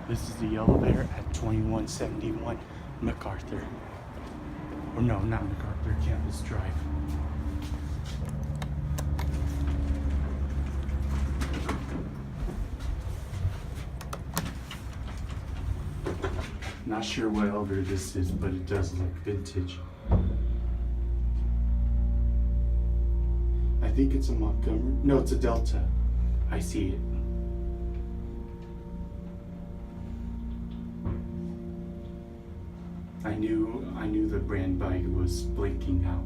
This is the elevator at 2171 MacArthur. Or no, not MacArthur, Campus Drive. Not sure what elevator this is, but it does look vintage. I think it's a Montgomery. No, it's a Delta. I see it. I knew the brand bike was blinking out.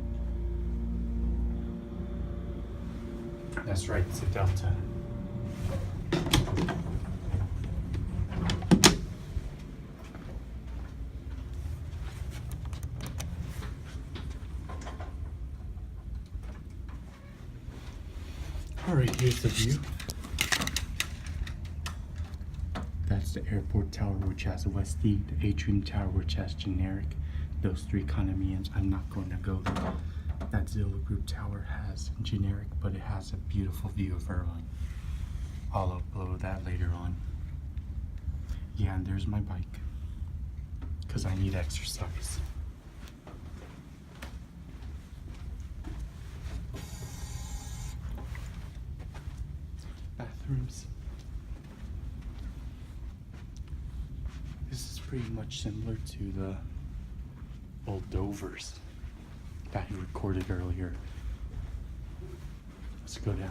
That's right, it's a Delta. Alright, here's the view. That's the airport tower, which has Westie, the Atrium Tower, which has generic. Those three condominiums, I'm not going to go there. That Zillow Group tower has generic, but it has a beautiful view of Irvine. I'll upload that later on. Yeah, and there's my bike, because I need exercise. Bathrooms. This is pretty much similar to the old Dovers that he recorded earlier. Let's go down.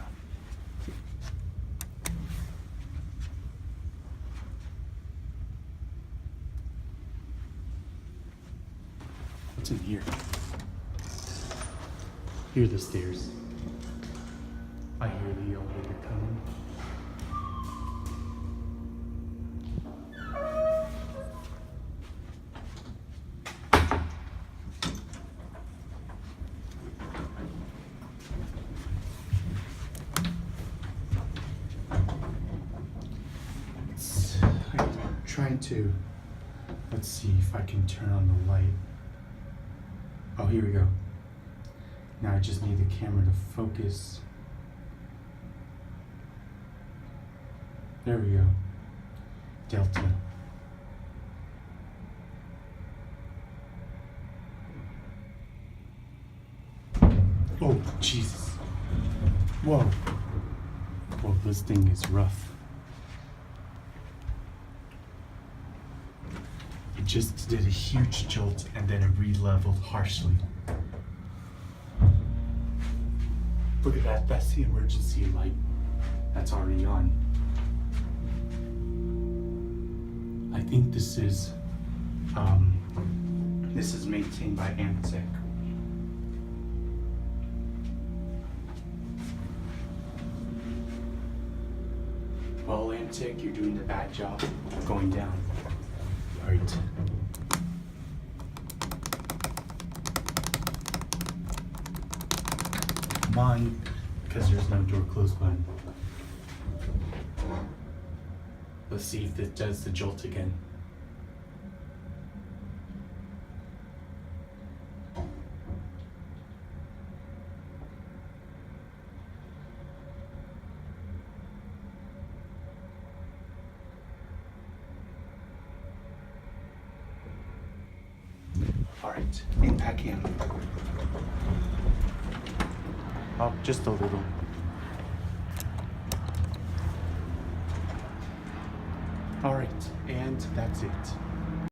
What's in here? Here are the stairs. I hear the elevator coming. I'm trying to, let's see if I can turn on the light. Oh, here we go. Now I just need the camera to focus. There we go. Delta. Oh, Jesus. Whoa. Whoa, this thing is rough. It just did a huge jolt and then it re-leveled harshly. Look at that, that's the emergency light. That's already on. I think this is maintained by Amtech. Well, Amtech, you're doing a bad job of going down. All right. Come on, because there's no door close button. Let's see if it does the jolt again. All right, impact cam. Oh, just a little. All right, and that's it.